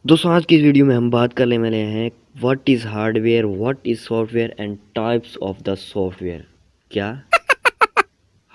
दोस्तों आज की इस वीडियो में हम बात करने वाले हैं what is hardware, what is software and types of the software. क्या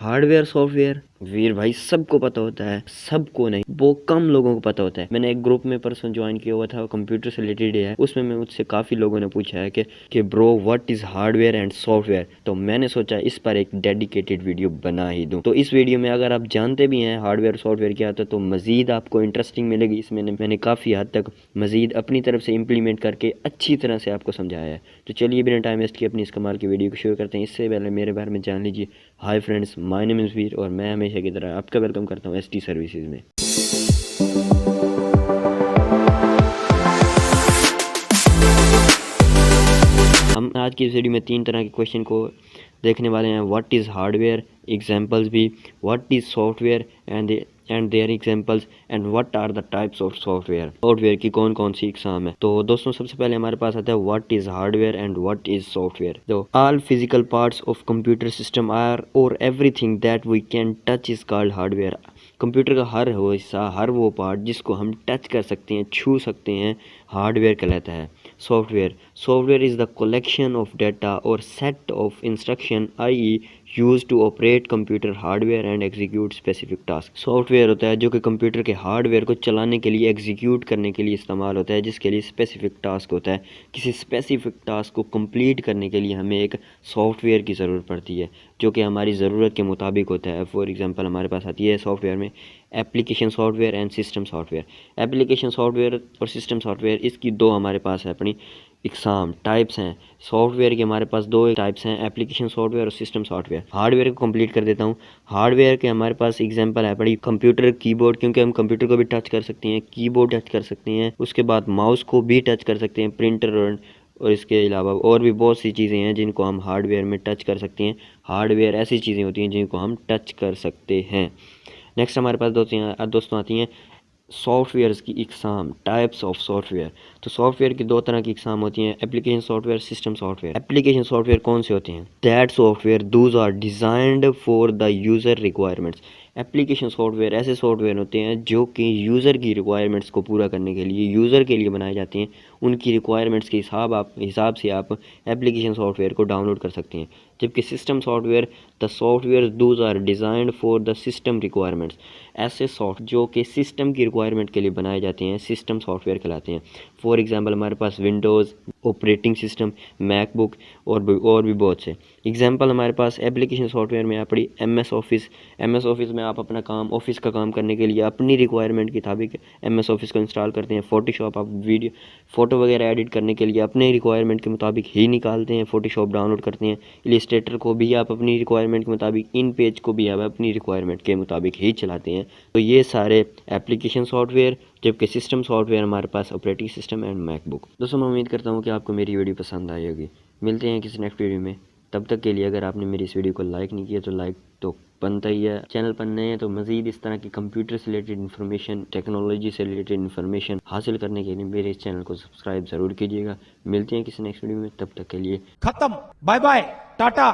हार्डवेयर सॉफ्टवेयर वीर भाई सबको पता होता है, सबको नहीं, वो कम लोगों को पता होता है। मैंने एक ग्रुप में परसों ज्वाइन किया हुआ था, कंप्यूटर से रिलेटेड है। उसमें मैं मुझसे काफ़ी लोगों ने पूछा है कि bro what is hardware and software. तो मैंने सोचा इस पर एक डेडिकेटेड वीडियो बना ही दूँ। तो इस वीडियो में अगर आप जानते भी हैं हार्डवेयर सॉफ्टवेयर क्या होता है तो मज़ीद आपको इंटरेस्टिंग मिलेगी। इसमें मैंने काफ़ी हद तक मज़ीद अपनी तरफ से इम्प्लीमेंट करके अच्छी तरह से आपको समझाया है। तो चलिए बिना टाइम वेस्ट किए अपनी इस कमाल की वीडियो को शुरू करते हैं। इससे पहले मेरे बारे में जान लीजिए। Hi friends, my name is Veer और मैं हमेशा की तरह आपका वेलकम करता हूँ एसटी सर्विसेज में। हम आज की इस वीडियो में 3 तरह के क्वेश्चन को देखने वाले हैं। व्हाट इज़ हार्डवेयर, एग्जांपल्स भी, what is software and their examples and what are the types of software. Software की कौन कौन सी इकसाम है। तो दोस्तों सबसे पहले हमारे पास आता है what is hardware and what is software. तो all physical parts of computer system are और everything that we can touch is called hardware. Computer का हर वो हिस्सा, हर वो पार्ट जिसको हम टच कर सकते हैं, छू सकते हैं, हार्डवेयर कहलाता है। Software is the collection of data और set of instruction I use to operate computer hardware and execute specific task. Software होता है जो कि कंप्यूटर के हार्डवेयर को चलाने के लिए, एग्जीक्यूट करने के लिए इस्तेमाल होता है, जिसके लिए स्पेसिफिक टास्क होता है। किसी स्पेसिफिक टास्क को कंप्लीट करने के लिए हमें एक सॉफ्टवेयर की ज़रूरत पड़ती है जो कि हमारी ज़रूरत के मुताबिक होता है। फॉर एग्जांपल हमारे पास आती है सॉफ्टवेयर में application software and system software. Application software और सिस्टम सॉफ्टवेयर, इसकी दो हमारे पास है अपनी इकसाम, टाइप्स हैं। सॉफ्टवेयर के हमारे पास दो टाइप्स हैं, एप्लीकेशन सॉफ्टवेयर और सिस्टम सॉफ्टवेयर। हार्डवेयर को कंप्लीट कर देता हूँ। हार्डवेयर के हमारे पास एग्जांपल है बड़ी कंप्यूटर कीबोर्ड, क्योंकि हम कंप्यूटर को भी टच कर सकते हैं, कीबोर्ड टच कर सकते हैं, उसके बाद माउस को भी टच कर सकते हैं, प्रिंटर और इसके अलावा और भी बहुत सी चीज़ें हैं जिनको हम हार्डवेयर में टच कर सकते हैं। हार्डवेयर ऐसी चीज़ें होती हैं जिनको हम टच कर सकते हैं। नेक्स्ट हमारे पास दोस्तों आती हैं सॉफ्टवेयर्स की इकसाम, टाइप्स ऑफ सॉफ्टवेयर। तो सॉफ्टवेयर की दो तरह की इकसाम होती हैं, application software, system software. Application software कौन से होते हैं? That software those are designed for the user requirements. Application software ऐसे सॉफ्टवेयर होते हैं जो कि यूज़र की रिक्वायरमेंट्स को पूरा करने के लिए, यूज़र के लिए बनाए जाते हैं। उनकी रिक्वायरमेंट्स के हिसाब से आप एप्लीकेशन सॉफ्टवेयर को डाउनलोड कर सकते हैं। जबकि system software, the software those are designed for the system requirements. ऐसे सॉफ्ट जो कि सिस्टम की रिक्वायरमेंट के लिए बनाए जाते हैं, सिस्टम सॉफ्टवेयर कहलाते हैं। फॉर एग्जांपल हमारे पास विंडोज़ ऑपरेटिंग सिस्टम, मैकबुक और भी बहुत से एग्जांपल हमारे पास। एप्लीकेशन सॉफ्टवेयर में आपकी एमएस ऑफिस में आप अपना काम, ऑफिस का काम करने के लिए अपनी रिक्वायरमेंट के मुताबिक एमएस ऑफिस को इंस्टॉल करते हैं। फोटोशॉप आप वीडियो फ़ोटो वगैरह एडिट करने के लिए अपने रिक्वायरमेंट के मुताबिक ही निकालते हैं, फोटोशॉप डाउनलोड करते हैं। इलिस्ट्रेटर को भी आप अपनी रिक्वायरमेंट के मुताबिक, इन पेज को भी आप अपनी रिक्वायरमेंट के मुताबिक ही चलाते हैं। तो ये सारे एप्लीकेशन सॉफ्टवेयर। जबकि सिस्टम सॉफ्टवेयर हमारे पास ऑपरेटिंग सिस्टम एंड मैकबुक। दोस्तों मैं उम्मीद करता हूँ कि आपको मेरी वीडियो पसंद आई होगी। मिलते हैं किसी नेक्स्ट वीडियो में। तब तक के लिए अगर आपने मेरी इस वीडियो को लाइक नहीं किया तो लाइक तो बनता ही है। चैनल पर नए हैं तो मज़ीद इस तरह की कंप्यूटर से रिलेटेड इन्फॉर्मेशन, टेक्नोलॉजी से रिलेटेड इन्फॉर्मेशन हासिल करने के लिए मेरे इस चैनल को सब्सक्राइब ज़रूर कीजिएगा। मिलते हैं किसी नेक्स्ट वीडियो में, तब तक के लिए खत्म। Bye bye, Tata.